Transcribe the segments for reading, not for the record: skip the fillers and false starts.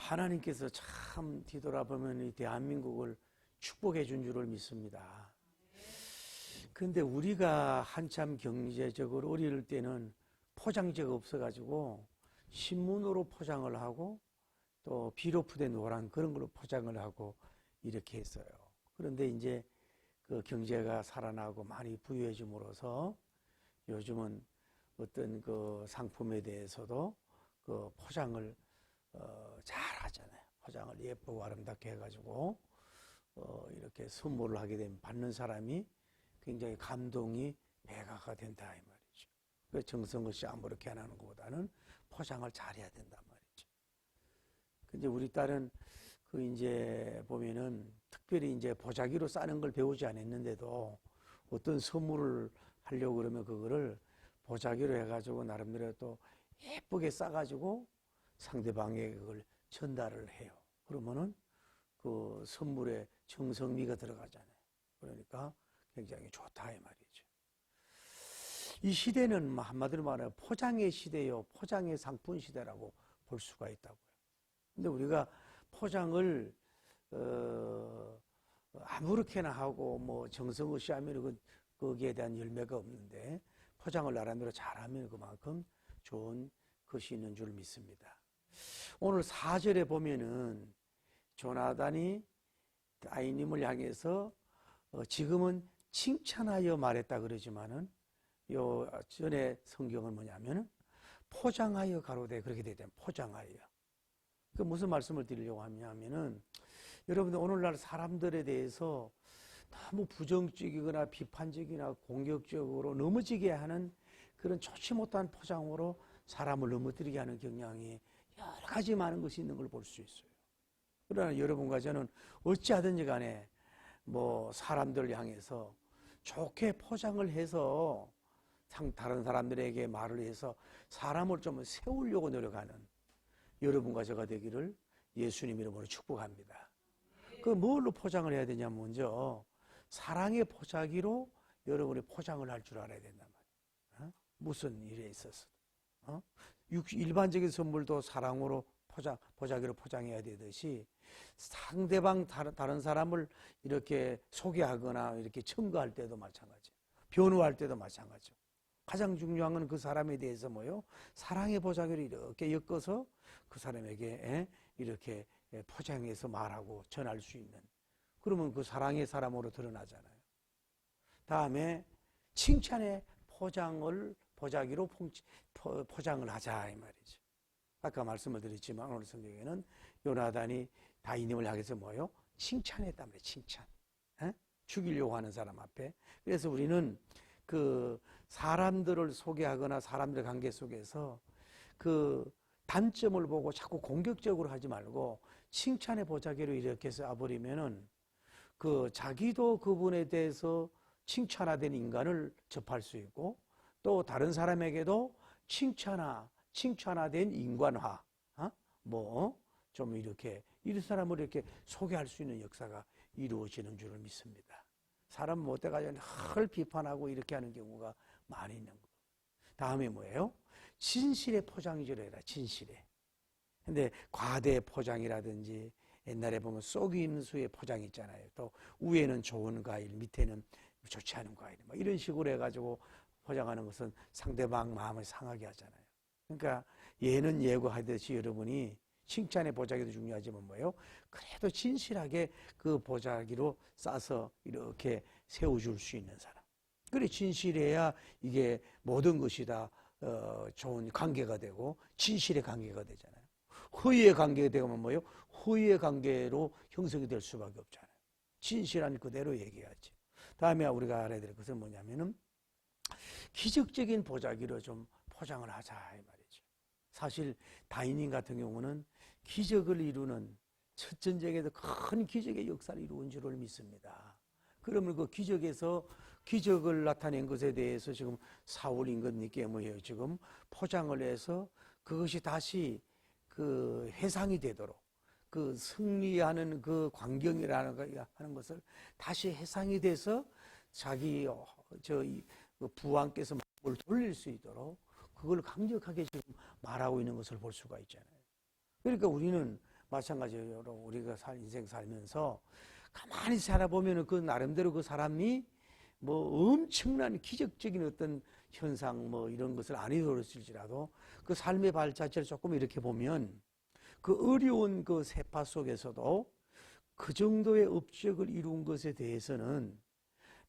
하나님께서 참 뒤돌아보면 이 대한민국을 축복해 준 줄을 믿습니다. 근데 우리가 한참 경제적으로 어릴 때는 포장재가 없어가지고 신문으로 포장을 하고 또 비로푸된 노란 그런 걸로 포장을 하고 이렇게 했어요. 그런데 이제 그 경제가 살아나고 많이 부유해짐으로써 요즘은 어떤 그 상품에 대해서도 그 포장을 잘 하잖아요. 포장을 예쁘고 아름답게 해가지고 이렇게 선물을 하게 되면 받는 사람이 굉장히 감동이 배가가 된다 이 말이죠. 그 정성없이 아무렇게 안 하는 것보다는 포장을 잘해야 된단 말이죠. 근데 우리 딸은 그 이제 보면은 특별히 이제 보자기로 싸는 걸 배우지 않았는데도 어떤 선물을 하려고 그러면 그거를 보자기로 해가지고 나름대로 또 예쁘게 싸가지고 상대방에게 그걸 전달을 해요. 그러면은 그 선물에 정성미가 들어가잖아요. 그러니까 굉장히 좋다 이 말이죠. 이 시대는 한마디로 말하면 포장의 시대요, 포장의 상품 시대라고 볼 수가 있다고요. 근데 우리가 포장을 아무렇게나 하고 뭐 정성 없이 하면 거기에 대한 열매가 없는데 포장을 나름대로 잘하면 그만큼 좋은 것이 있는 줄 믿습니다. 오늘 4절에 보면은 조나단이 다윗님을 향해서 지금은 칭찬하여 말했다 그러지만은 요 전에 성경은 뭐냐면은 포장하여 가로되 그렇게 되잖아요. 포장하여. 그 무슨 말씀을 드리려고 하냐면은 여러분들 오늘날 사람들에 대해서 너무 부정적이거나 비판적이나 공격적으로 넘어지게 하는 그런 좋지 못한 포장으로 사람을 넘어뜨리게 하는 경향이 여러 가지 많은 것이 있는 걸 볼 수 있어요. 그러나 여러분과 저는 어찌하든지 간에 뭐 사람들을 향해서 좋게 포장을 해서 다른 사람들에게 말을 해서 사람을 좀 세우려고 노력하는 여러분과 저가 되기를 예수님 이름으로 축복합니다. 그 뭘로 포장을 해야 되냐 먼저 사랑의 포자기로 여러분이 포장을 할 줄 알아야 된단 말이에요. 무슨 일에 있어서 일반적인 선물도 사랑으로 포자기로 포장해야 되듯이 상대방 다른 사람을 이렇게 소개하거나 이렇게 첨가할 때도 마찬가지예요. 변호할 때도 마찬가지죠. 가장 중요한 건 그 사람에 대해서 뭐요? 사랑의 포자기로 이렇게 엮어서 그 사람에게 이렇게 포장해서 말하고 전할 수 있는, 그러면 그 사랑의 사람으로 드러나잖아요. 다음에 칭찬의 포자기로 포장을 하자 이 말이죠. 아까 말씀을 드렸지만 오늘 성경에는 요나단이 다윗님을 향해서 뭐요? 칭찬했단 말이에요. 칭찬. 죽이려고 하는 사람 앞에. 그래서 우리는 그 사람들을 소개하거나 사람들의 관계 속에서 그 단점을 보고 자꾸 공격적으로 하지 말고 칭찬의 보자기로 이렇게 쏴버리면은 그 자기도 그분에 대해서 칭찬화된 인간을 접할 수 있고 또 다른 사람에게도 칭찬화된 인간화, 좀 이렇게 이런 사람을 이렇게 소개할 수 있는 역사가 이루어지는 줄을 믿습니다. 사람 못돼가지고 늘 비판하고 이렇게 하는 경우가 많이 있는 거. 다음에 뭐예요? 진실의 포장이라 해라. 진실의. 근데 과대 포장이라든지 옛날에 보면 쏘기임수의 포장 있잖아요. 또 위에는 좋은 과일, 밑에는 좋지 않은 과일, 막 이런 식으로 해가지고 포장하는 것은 상대방 마음을 상하게 하잖아요. 그러니까 예는 예고하듯이 여러분이 칭찬의 보자기도 중요하지만 뭐예요? 그래도 진실하게 그 보자기로 싸서 이렇게 세워줄 수 있는 사람. 그래 진실해야 이게 모든 것이 다 좋은 관계가 되고 진실의 관계가 되잖아요. 허위의 관계가 되면 뭐예요? 허위의 관계로 형성이 될 수밖에 없잖아요. 진실한 그대로 얘기하지. 다음에 우리가 알아야 될 것은 뭐냐면은 기적적인 보자기로 좀 포장을 하자 이 말이죠. 사실 다윗님 같은 경우는 기적을 이루는 첫 전쟁에도 큰 기적의 역사를 이루은 줄을 믿습니다. 그러면 그 기적에서 기적을 나타낸 것에 대해서 지금 사울 임금님께 뭐예요? 지금 포장을 해서 그것이 다시 그 회상이 되도록 그 승리하는 그 광경이라는 하는 것을 다시 회상이 돼서 자기 부왕께서 뭘 돌릴 수 있도록 그걸 강력하게 지금 말하고 있는 것을 볼 수가 있잖아요. 그러니까 우리는 마찬가지로 우리가 인생 살면서 가만히 살아보면 그 나름대로 그 사람이 뭐 엄청난 기적적인 어떤 현상 뭐 이런 것을 안 이루었을지라도 그 삶의 발 자체를 조금 이렇게 보면 그 어려운 그 세파 속에서도 그 정도의 업적을 이룬 것에 대해서는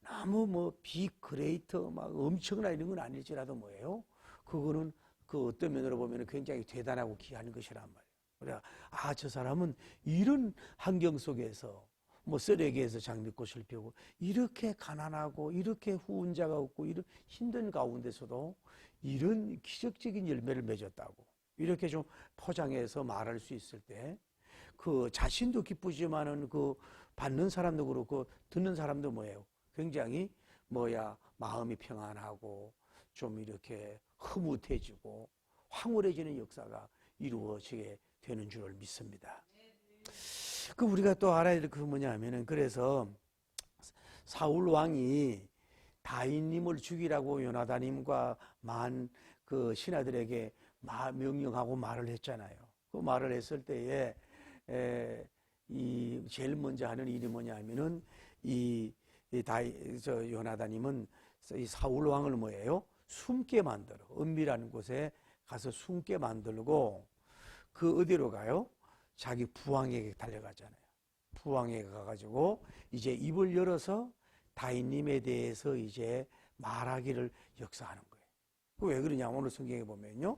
너무 뭐 빅그레이터 막 엄청나 이런 건 아닐지라도 뭐예요? 그거는 그 어떤 면으로 보면 굉장히 대단하고 귀한 것이란 말이에요. 그래, 저 사람은 이런 환경 속에서 뭐 쓰레기에서 장미꽃을 피우고 이렇게 가난하고 이렇게 후원자가 없고 이런 힘든 가운데서도 이런 기적적인 열매를 맺었다고 이렇게 좀 포장해서 말할 수 있을 때 그 자신도 기쁘지만은 그 받는 사람도 그렇고 듣는 사람도 뭐예요? 굉장히 마음이 평안하고 좀 이렇게 흐뭇해지고 황홀해지는 역사가 이루어지게 되는 줄 믿습니다. 그 우리가 또 알아야 될 그 뭐냐면은 그래서 사울 왕이 다윗님을 죽이라고 요나단님과 그 신하들에게 명령하고 말을 했잖아요. 그 말을 했을 때에 이 제일 먼저 하는 일이 뭐냐면은 요나단님은 이 사울 왕을 뭐예요? 숨게 만들어 은밀한 곳에 가서 숨게 만들고 그 어디로 가요? 자기 부왕에게 달려가잖아요. 부왕에게 가가지고 이제 입을 열어서 다윗님에 대해서 이제 말하기를 역사하는 거예요. 왜 그러냐면 오늘 성경에 보면요,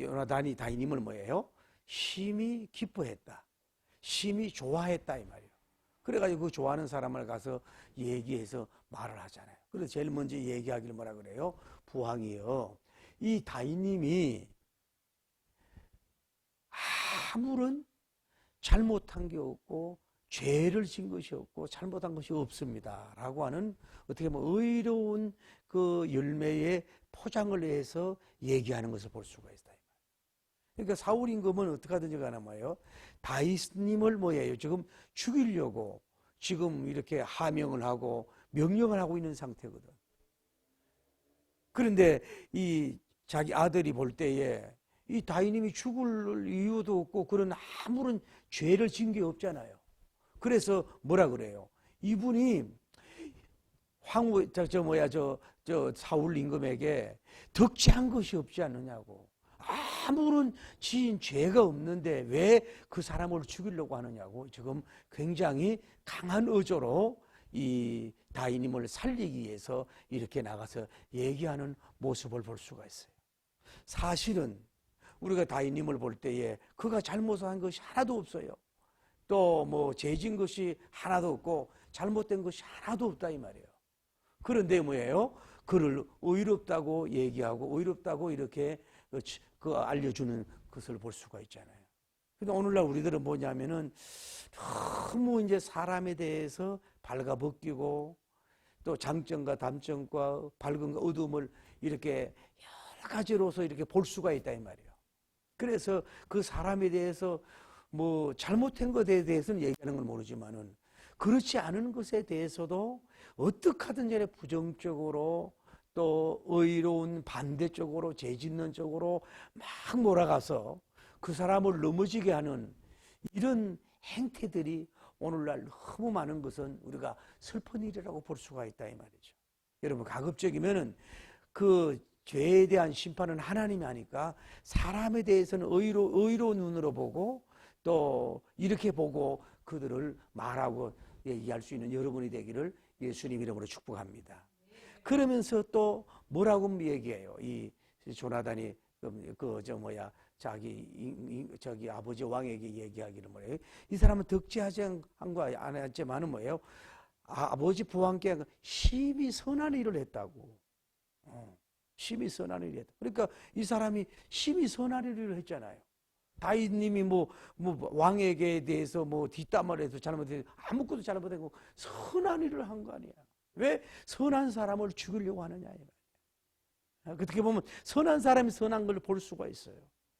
요나단이 다윗님을 뭐예요? 심히 기뻐했다, 심히 좋아했다 이 말이에요. 그래가지고 그 좋아하는 사람을 가서 얘기해서 말을 하잖아요. 그래서 제일 먼저 얘기하기를 뭐라 그래요? 부왕이요, 이 다윗님이 아무런 잘못한 게 없고 죄를 진 것이 없고 잘못한 것이 없습니다 라고 하는 어떻게 보면 의로운 그 열매의 포장을 해서 얘기하는 것을 볼 수가 있어요. 그러니까 사울 임금은 어떻게 하든지 간에 뭐예요? 다윗님을 뭐예요? 지금 죽이려고 지금 이렇게 하명을 하고 명령을 하고 있는 상태거든. 그런데 이 자기 아들이 볼 때에 이 다윗님이 죽을 이유도 없고 그런 아무런 죄를 진 게 없잖아요. 그래서 뭐라 그래요? 이분이 사울 임금에게 덕지한 것이 없지 않느냐고. 아무런 지은 죄가 없는데 왜 그 사람을 죽이려고 하느냐고 지금 굉장히 강한 의조로 이 다윗님을 살리기 위해서 이렇게 나가서 얘기하는 모습을 볼 수가 있어요. 사실은 우리가 다윗님을 볼 때에 그가 잘못한 것이 하나도 없어요. 또 뭐 죄진 것이 하나도 없고 잘못된 것이 하나도 없다 이 말이에요. 그런데 뭐예요? 그를 의롭다고 얘기하고 의롭다고 이렇게 알려주는 것을 볼 수가 있잖아요. 근데 오늘날 우리들은 뭐냐면은 너무 이제 사람에 대해서 발가벗기고 또 장점과 단점과 밝음과 어두움을 이렇게 여러 가지로서 이렇게 볼 수가 있다 이 말이에요. 그래서 그 사람에 대해서 뭐 잘못한 것에 대해서는 얘기하는 건 모르지만은 그렇지 않은 것에 대해서도 어떻게 하든 간에 부정적으로 또 의로운 반대쪽으로 죄짓는 쪽으로 막 몰아가서 그 사람을 넘어지게 하는 이런 행태들이 오늘날 너무 많은 것은 우리가 슬픈 일이라고 볼 수가 있다 이 말이죠. 여러분 가급적이면은 그 죄에 대한 심판은 하나님이 하니까 사람에 대해서는 의로운 눈으로 보고 또 이렇게 보고 그들을 말하고 얘기할 수 있는 여러분이 되기를 예수님 이름으로 축복합니다. 그러면서 또 뭐라고 얘기해요? 이 조나단이 자기 아버지 왕에게 얘기하기를 뭐예요? 이 사람은 덕지하지 한 거 안 했지만은 뭐예요? 아버지 부왕께 심히 선한 일을 했다고. 심히 선한 일을 했다. 그러니까 이 사람이 심히 선한 일을 했잖아요. 다윗님이 왕에게 대해서 뒷담화를 해서 잘못해서 아무것도 잘못하고 선한 일을 한 거 아니야. 왜 선한 사람을 죽이려고 하느냐. 어떻게 보면 선한 사람이 선한 걸 볼 수가 있어요.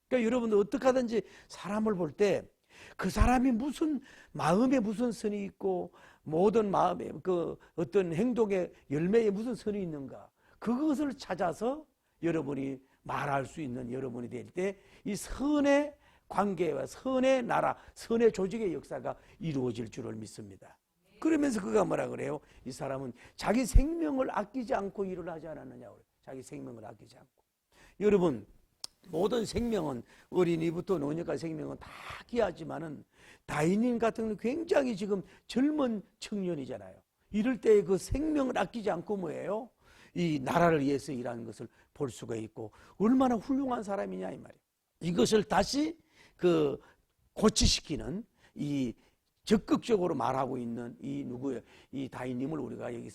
그러니까 여러분들 어떻게 하든지 사람을 볼 때 그 사람이 무슨 마음에 무슨 선이 있고 모든 마음에 그 어떤 행동의 열매에 무슨 선이 있는가 그것을 찾아서 여러분이 말할 수 있는 여러분이 될 때 이 선의 관계와 선의 나라, 선의 조직의 역사가 이루어질 줄을 믿습니다. 그러면서 그가 뭐라 그래요? 이 사람은 자기 생명을 아끼지 않고 일을 하지 않았느냐고 그래요. 자기 생명을 아끼지 않고. 여러분, 모든 생명은 어린이부터 노년까지 생명은 다 귀하지만은 다인인 같은 경우는 굉장히 지금 젊은 청년이잖아요. 이럴 때 그 생명을 아끼지 않고 뭐예요? 이 나라를 위해서 일하는 것을 볼 수가 있고 얼마나 훌륭한 사람이냐 이 말이에요. 이것을 다시 그 고치시키는 이 적극적으로 말하고 있는 이 누구예요? 이 다윗님을 우리가 여기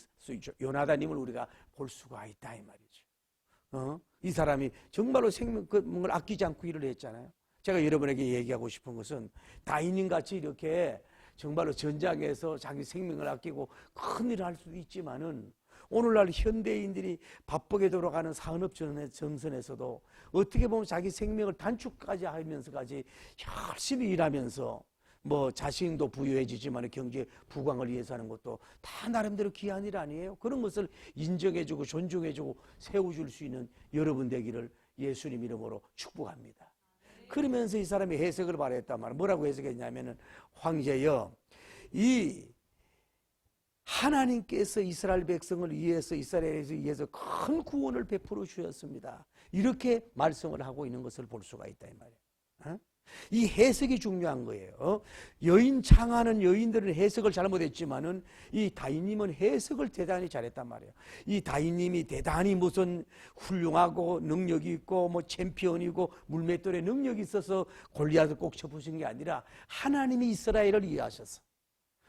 요나단님을 우리가 볼 수가 있다 이 말이죠. 이 사람이 정말로 생명을 아끼지 않고 일을 했잖아요. 제가 여러분에게 얘기하고 싶은 것은 다윗님 같이 이렇게 정말로 전장에서 자기 생명을 아끼고 큰 일을 할 수도 있지만은 오늘날 현대인들이 바쁘게 돌아가는 산업 전선에서도 어떻게 보면 자기 생명을 단축까지 하면서까지 열심히 일하면서 뭐 자신도 부유해지지만 경제 부강을 위해서 하는 것도 다 나름대로 귀한 일 아니에요? 그런 것을 인정해주고 존중해주고 세워줄 수 있는 여러분 되기를 예수님 이름으로 축복합니다. 그러면서 이 사람이 해석을 말했단 말이에요. 뭐라고 해석했냐면은 황제여, 이 하나님께서 이스라엘 백성을 위해서 이스라엘에 의해서 큰 구원을 베풀어 주셨습니다. 이렇게 말씀을 하고 있는 것을 볼 수가 있다 이 말이에요. 이 해석이 중요한 거예요. 여인 창하는 여인들은 해석을 잘못했지만은 이 다윗님은 해석을 대단히 잘했단 말이에요. 이 다윗님이 대단히 무슨 훌륭하고 능력이 있고 뭐 챔피언이고 물맷돌에 능력이 있어서 골리앗을 꼭 쳐부신 게 아니라 하나님이 이스라엘을 이해하셔서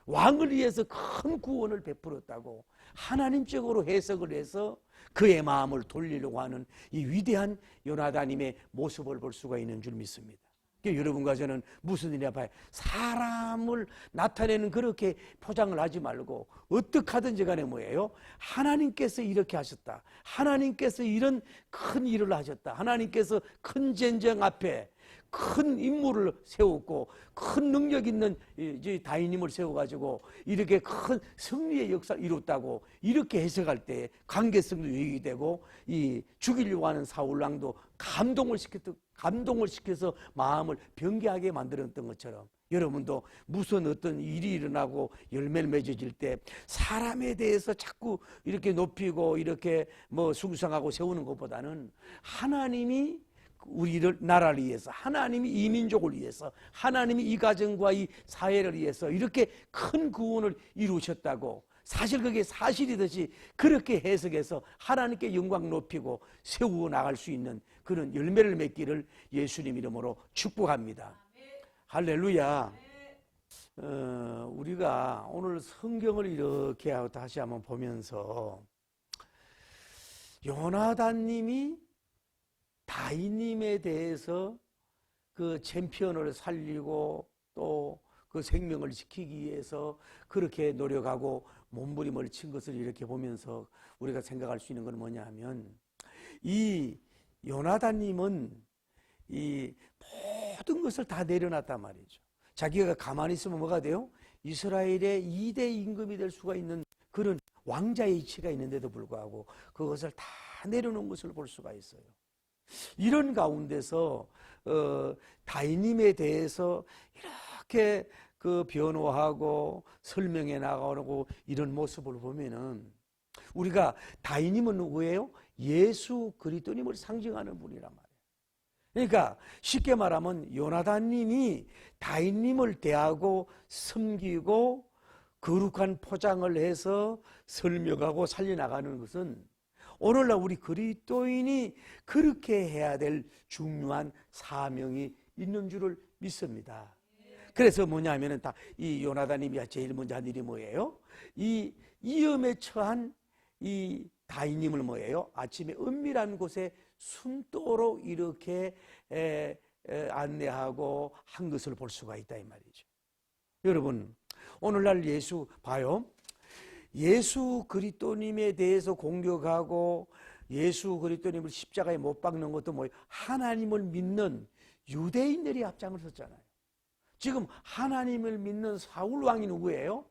왕을 위해서 큰 구원을 베풀었다고 하나님적으로 해석을 해서 그의 마음을 돌리려고 하는 이 위대한 요나단님의 모습을 볼 수가 있는 줄 믿습니다. 여러분과 저는 무슨 일이냐 봐요. 사람을 나타내는 그렇게 포장을 하지 말고 어떻게 하든지 간에 뭐예요? 하나님께서 이렇게 하셨다. 하나님께서 이런 큰 일을 하셨다. 하나님께서 큰 전쟁 앞에 큰 인물을 세웠고 큰 능력 있는 다윗님을 세워가지고 이렇게 큰 승리의 역사를 이뤘다고 이렇게 해석할 때 관계성도 유익이 되고 이 죽이려고 하는 사울왕도 감동을 시켜서 마음을 변개하게 만들었던 것처럼 여러분도 무슨 어떤 일이 일어나고 열매를 맺어질 때 사람에 대해서 자꾸 이렇게 높이고 이렇게 뭐 숭상하고 세우는 것보다는 하나님이 우리를 나라를 위해서 하나님이 이 민족을 위해서 하나님이 이 가정과 이 사회를 위해서 이렇게 큰 구원을 이루셨다고 사실 그게 사실이듯이 그렇게 해석해서 하나님께 영광 높이고 세워 나갈 수 있는 그런 열매를 맺기를 예수님 이름으로 축복합니다. 할렐루야. 우리가 오늘 성경을 이렇게 다시 한번 보면서 요나단님이 다윗님에 대해서 그 챔피언을 살리고 또 그 생명을 지키기 위해서 그렇게 노력하고 몸부림을 친 것을 이렇게 보면서 우리가 생각할 수 있는 건 뭐냐 하면 이 요나단님은 이 모든 것을 다 내려놨단 말이죠. 자기가 가만히 있으면 뭐가 돼요? 이스라엘의 2대 임금이 될 수가 있는 그런 왕자의 이치가 있는데도 불구하고 그것을 다 내려놓은 것을 볼 수가 있어요. 이런 가운데서 다윗님에 대해서 이렇게 그 변호하고 설명해 나가고 이런 모습을 보면은 우리가 다윗님은 누구예요? 예수 그리스도님을 상징하는 분이란 말이에요. 그러니까 쉽게 말하면 요나단님이 다윗님을 대하고 섬기고 거룩한 포장을 해서 설명하고 살려나가는 것은 오늘날 우리 그리스도인이 그렇게 해야 될 중요한 사명이 있는 줄을 믿습니다. 그래서 뭐냐면은 다 이 요나단님이 제일 먼저 한 일이 뭐예요? 이 위험에 처한 이 다윗님을 뭐예요? 아침에 은밀한 곳에 숨도록 이렇게 안내하고 한 것을 볼 수가 있다 이 말이죠. 여러분 오늘날 예수 봐요. 예수 그리스도님에 대해서 공격하고 예수 그리스도님을 십자가에 못 박는 것도 뭐예요? 하나님을 믿는 유대인들이 앞장을 섰잖아요. 지금 하나님을 믿는 사울 왕이 누구예요?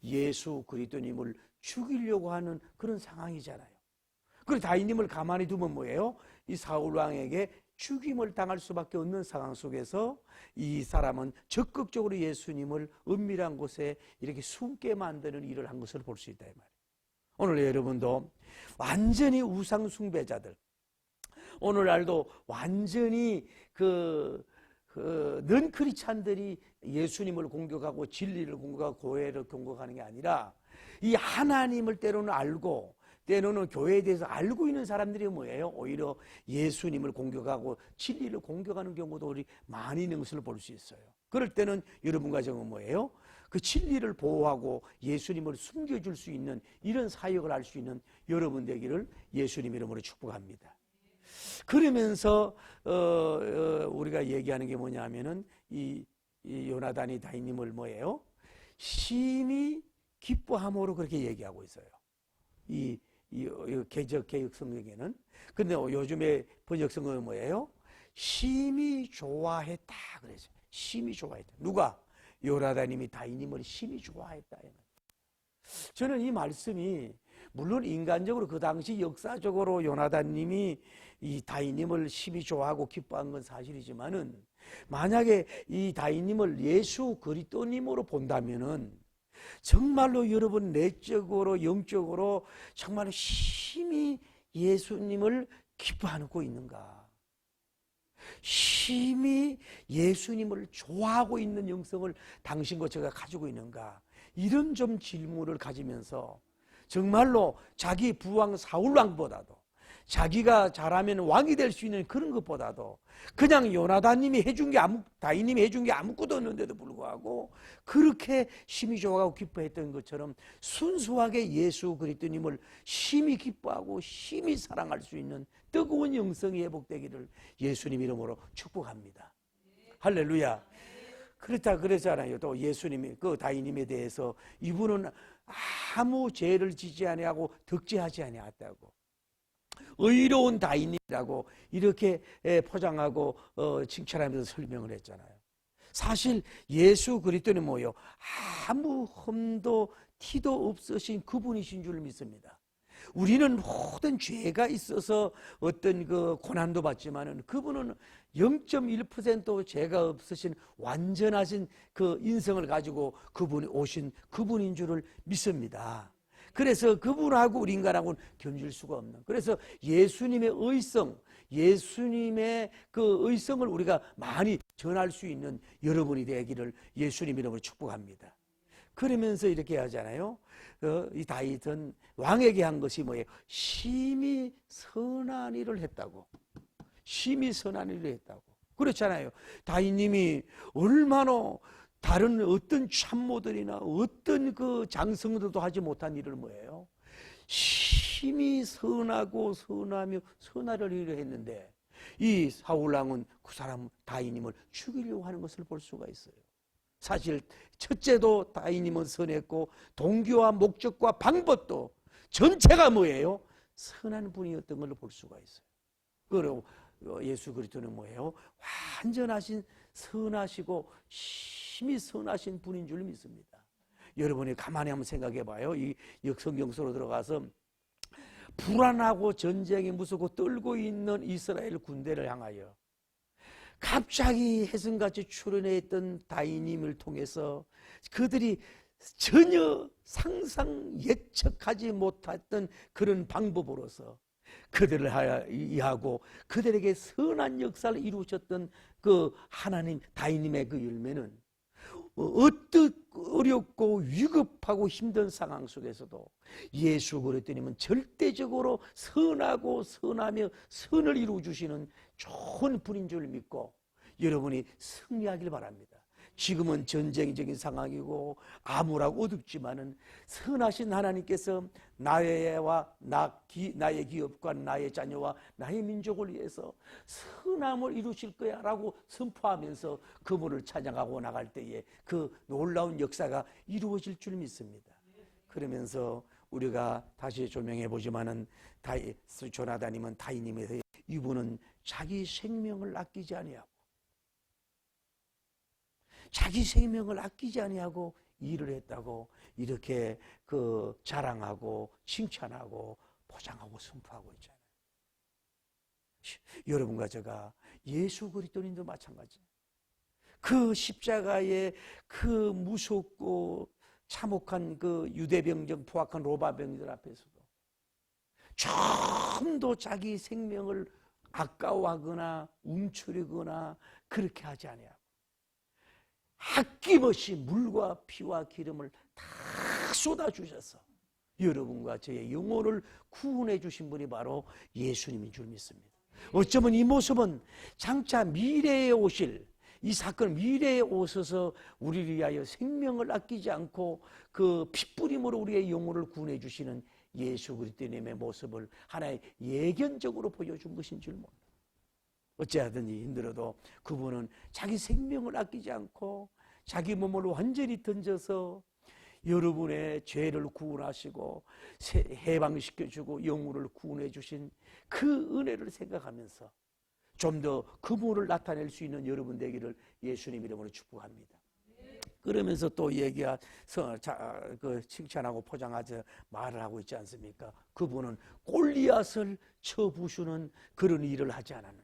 예수 그리스도님을 죽이려고 하는 그런 상황이잖아요. 그리고 다윗님을 가만히 두면 뭐예요? 이 사울 왕에게 죽임을 당할 수밖에 없는 상황 속에서 이 사람은 적극적으로 예수님을 은밀한 곳에 이렇게 숨게 만드는 일을 한 것을 볼 수 있다 이 말이에요. 오늘 여러분도 완전히 우상 숭배자들, 오늘날도 완전히 넌 크리스찬들이 예수님을 공격하고 진리를 공격하고 교회를 공격하는 게 아니라 이 하나님을 때로는 알고 때로는 교회에 대해서 알고 있는 사람들이 뭐예요? 오히려 예수님을 공격하고 진리를 공격하는 경우도 우리 많이 있는 것을 볼 수 있어요. 그럴 때는 여러분과 저는 뭐예요? 그 진리를 보호하고 예수님을 숨겨줄 수 있는 이런 사역을 할 수 있는 여러분 되기를 예수님 이름으로 축복합니다. 그러면서 우리가 얘기하는 게 뭐냐면은 이 요나단이 다윗님을 뭐예요? 심히 기뻐함으로 그렇게 얘기하고 있어요. 이 개역 성경에는. 근데 요즘에 번역 성경은 뭐예요? 심히 좋아했다 그랬어요. 심히 좋아했다. 누가? 요나단님이 다윗님을 심히 좋아했다. 저는 이 말씀이 물론 인간적으로 그 당시 역사적으로 요나단님이 이 다윗님을 심히 좋아하고 기뻐한 건 사실이지만은 만약에 이 다윗님을 예수 그리스도님으로 본다면은 정말로 여러분 내적으로 영적으로 정말 심히 예수님을 기뻐하고 있는가? 심히 예수님을 좋아하고 있는 영성을 당신과 제가 가지고 있는가? 이런 좀 질문을 가지면서 정말로 자기 부왕 사울왕보다도 자기가 잘하면 왕이 될 수 있는 그런 것보다도 그냥 요나단님이 해준 게 다윗님이 해준 게 아무것도 없는데도 불구하고 그렇게 심히 좋아하고 기뻐했던 것처럼 순수하게 예수 그리스도님을 심히 기뻐하고 심히 사랑할 수 있는 뜨거운 영성이 회복되기를 예수님 이름으로 축복합니다. 할렐루야. 그렇다 그랬잖아요. 또 예수님이 그 다윗님에 대해서 이분은 아무 죄를 지지 아니하고 덕지하지 아니했다고 의로운 다윗이라고 이렇게 포장하고 칭찬하면서 설명을 했잖아요. 사실 예수 그리스도는 뭐예요? 아무 흠도 티도 없으신 그분이신 줄 믿습니다. 우리는 모든 죄가 있어서 어떤 그 고난도 받지만은 그분은 0.1% 죄가 없으신 완전하신 그 인성을 가지고 그분이 오신 그분인 줄을 믿습니다. 그래서 그분하고 우리 인간하고는 견줄 수가 없는. 그래서 예수님의 의성, 예수님의 그 의성을 우리가 많이 전할 수 있는 여러분이 되기를 예수님 이름으로 축복합니다. 그러면서 이렇게 하잖아요. 이 다윗은 왕에게 한 것이 뭐예요? 심히 선한 일을 했다고. 심히 선한 일을 했다고. 그렇잖아요. 다윗님이 얼마나 다른 어떤 참모들이나 어떤 그 장성들도 하지 못한 일을 뭐예요? 심히 선하고 선하며 선하를 일을 했는데 이 사울왕은 그 사람 다윗님을 죽이려고 하는 것을 볼 수가 있어요. 사실 첫째도 다윗님은 선했고 동기와 목적과 방법도 전체가 뭐예요? 선한 분이었던 걸로 볼 수가 있어요. 그리고 예수 그리스도는 뭐예요? 완전하신 선하시고 심히 선하신 분인 줄 믿습니다. 여러분이 가만히 한번 생각해 봐요. 이 성경 속으로 들어가서 불안하고 전쟁이 무섭고 떨고 있는 이스라엘 군대를 향하여 갑자기 해성같이 출현해 있던 다윗님을 통해서 그들이 전혀 상상 예측하지 못했던 그런 방법으로서 그들을 이해하고 그들에게 선한 역사를 이루셨던 그 하나님 다윗님의 그 열매는 어렵고 위급하고 힘든 상황 속에서도 예수 그리스도님은 절대적으로 선하고 선하며 선을 이루어주시는 좋은 분인 줄 믿고 여러분이 승리하길 바랍니다. 지금은 전쟁적인 상황이고 암울하고 어둡지만은 선하신 하나님께서 나의 기업과 나의 자녀와 나의 민족을 위해서 선함을 이루실 거야 라고 선포하면서 그분을 찬양하고 나갈 때에 그 놀라운 역사가 이루어질 줄 믿습니다. 그러면서 우리가 다시 조명해 보지만은 조나단님은 다윗님에서 이분은 자기 생명을 아끼지 아니하고 자기 생명을 아끼지 아니하고 일을 했다고 이렇게 그 자랑하고 칭찬하고 포장하고 선포하고 있잖아요. 여러분과 제가 예수 그리스도인도 마찬가지. 그 십자가의 그 무섭고 참혹한 그 유대병정 포악한 로마병들 앞에서도 좀도 자기 생명을 아까워하거나 움츠리거나 그렇게 하지 아니하고 아낌없이 물과 피와 기름을 다 쏟아주셔서 여러분과 저의 영혼을 구원해 주신 분이 바로 예수님인 줄 믿습니다. 어쩌면 이 모습은 장차 미래에 오실 이 사건 미래에 오셔서 우리를 위하여 생명을 아끼지 않고 그 핏부림으로 우리의 영혼을 구원해 주시는 예수 그리스도님의 모습을 하나의 예견적으로 보여준 것인 줄 몰라. 어찌하든지 힘들어도 그분은 자기 생명을 아끼지 않고 자기 몸을 완전히 던져서 여러분의 죄를 구원하시고 해방시켜주고 영혼을 구원해 주신 그 은혜를 생각하면서 좀 더 그분을 나타낼 수 있는 여러분 되기를 예수님 이름으로 축복합니다. 그러면서 또 얘기해서 칭찬하고 포장하자 말을 하고 있지 않습니까? 그분은 골리앗을 쳐부수는 그런 일을 하지 않았느냐.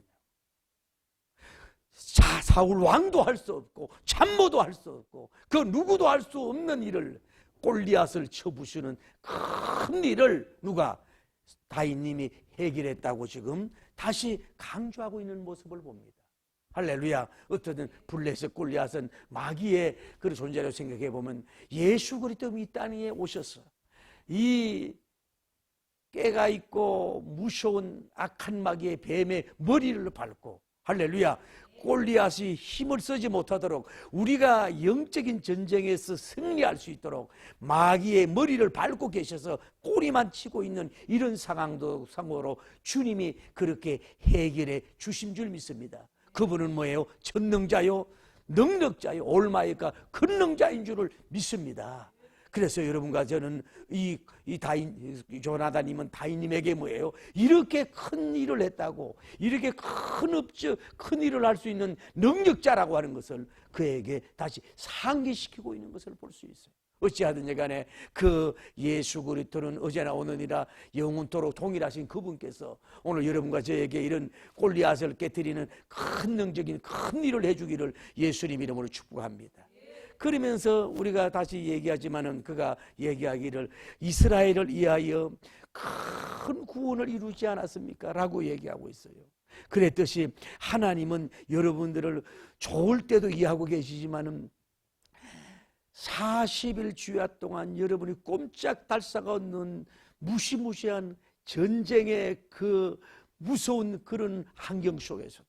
사울 왕도 할 수 없고 참모도 할 수 없고 그 누구도 할 수 없는 일을 골리앗을 쳐부수는 큰 일을 누가? 다윗님이 해결했다고 지금 다시 강조하고 있는 모습을 봅니다. 할렐루야. 어떻든 블레셋 골리앗은 마귀의 그런 존재로 생각해 보면 예수 그리스도 이 땅에 오셔서 이 깨가 있고 무서운 악한 마귀의 뱀의 머리를 밟고 할렐루야. 골리앗이 힘을 쓰지 못하도록 우리가 영적인 전쟁에서 승리할 수 있도록 마귀의 머리를 밟고 계셔서 꼬리만 치고 있는 이런 상황으로 주님이 그렇게 해결해 주신 줄 믿습니다. 그분은 뭐예요? 전능자요, 능력자요, 올마이가 권능자인 줄을 믿습니다. 그래서 여러분과 저는 조나단님은 다윗님에게 뭐예요? 이렇게 큰 일을 했다고, 이렇게 큰 일을 할 수 있는 능력자라고 하는 것을 그에게 다시 상기시키고 있는 것을 볼 수 있어요. 어찌하든지 간에 그 예수 그리스도는 어제나 오늘이라 영원토록 동일하신 그분께서 오늘 여러분과 저에게 이런 골리앗을 깨뜨리는 큰 능적인 큰 일을 해주기를 예수님 이름으로 축복합니다. 그러면서 우리가 다시 얘기하지만은 그가 얘기하기를 이스라엘을 위하여 큰 구원을 이루지 않았습니까? 라고 얘기하고 있어요. 그랬듯이 하나님은 여러분들을 좋을 때도 이해하고 계시지만은 40일 주야 동안 여러분이 꼼짝달싹 없는 무시무시한 전쟁의 그 무서운 그런 환경 속에서도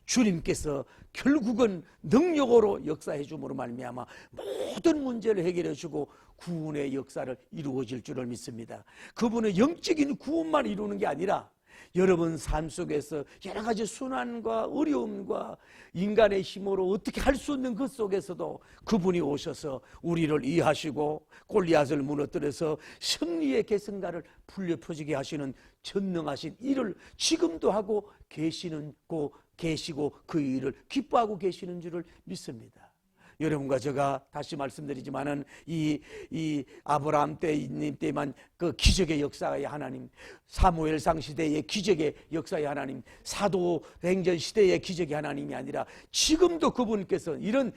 주님께서 결국은 능력으로 역사해 줌으로 말미암아 모든 문제를 해결해 주고 구원의 역사를 이루어질 줄을 믿습니다. 그분은 영적인 구원만 이루는 게 아니라 여러분 삶 속에서 여러 가지 순환과 어려움과 인간의 힘으로 어떻게 할 수 없는 그 속에서도 그분이 오셔서 우리를 이해하시고 골리앗을 무너뜨려서 승리의 계승가를 풀려 퍼지게 하시는 전능하신 일을 지금도 하고 계시고 그 일을 기뻐하고 계시는 줄을 믿습니다. 여러분과 제가 다시 말씀드리지만은 이 아브라함 때만 그 기적의 역사의 하나님, 사무엘상 시대의 기적의 역사의 하나님, 사도행전 시대의 기적의 하나님이 아니라 지금도 그분께서 이런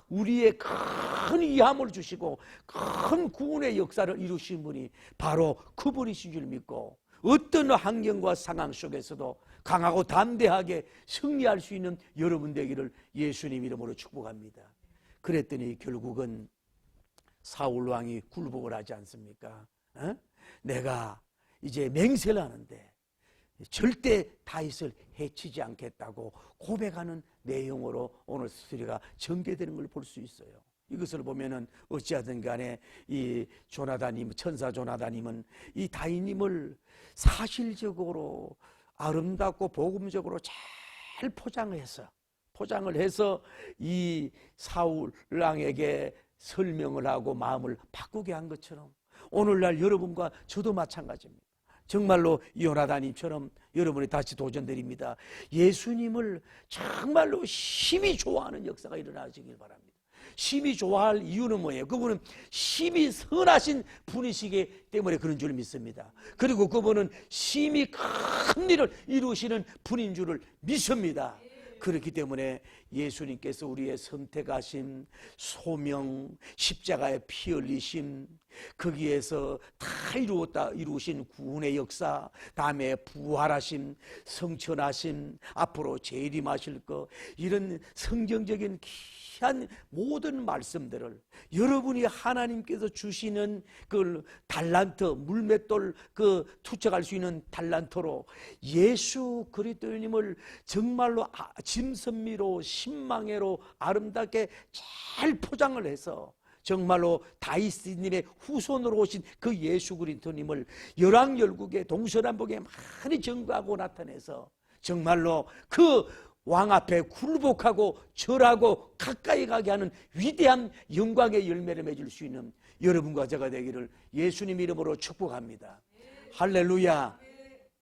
우리의 큰 위함을 주시고 큰 구원의 역사를 이루신 분이 바로 그분이신 줄 믿고 어떤 환경과 상황 속에서도 강하고 담대하게 승리할 수 있는 여러분 되기를 예수님 이름으로 축복합니다. 그랬더니 결국은 사울 왕이 굴복을 하지 않습니까? 내가 이제 맹세를 하는데 절대 다윗을 해치지 않겠다고 고백하는 내용으로 오늘 스토리가 전개되는 걸 볼 수 있어요. 이것을 보면은 어찌하든 간에 이 천사 조나단님은 이 다윗님을 사실적으로 아름답고 복음적으로 잘 포장을 해서 이 사울 왕에게 설명을 하고 마음을 바꾸게 한 것처럼 오늘날 여러분과 저도 마찬가지입니다. 정말로 요나단님처럼 여러분이 다시 도전드립니다. 예수님을 정말로 심히 좋아하는 역사가 일어나시길 바랍니다. 심히 좋아할 이유는 뭐예요? 그분은 심히 선하신 분이시기 때문에 그런 줄 믿습니다. 그리고 그분은 심히 큰 일을 이루시는 분인 줄을 믿습니다. 그렇기 때문에 예수님께서 우리의 선택하심, 소명, 십자가의 피 흘리심, 거기에서 다 이루신 구원의 역사, 다음에 부활하심, 성천하심, 앞으로 재림하실 것, 이런 성경적인 귀한 모든 말씀들을 여러분이 하나님께서 주시는 그 달란트, 물맷돌 투척할 수 있는 달란트로 예수 그리스도님을 정말로 짐선미로 신망회로 아름답게 잘 포장을 해서 정말로 다윗님의 후손으로 오신 그 예수 그리스도님을 열왕열국에 동서남북에 많이 증거하고 나타내서 정말로 그 왕 앞에 굴복하고 절하고 가까이 가게 하는 위대한 영광의 열매를 맺을 수 있는 여러분과 제가 되기를 예수님 이름으로 축복합니다. 할렐루야.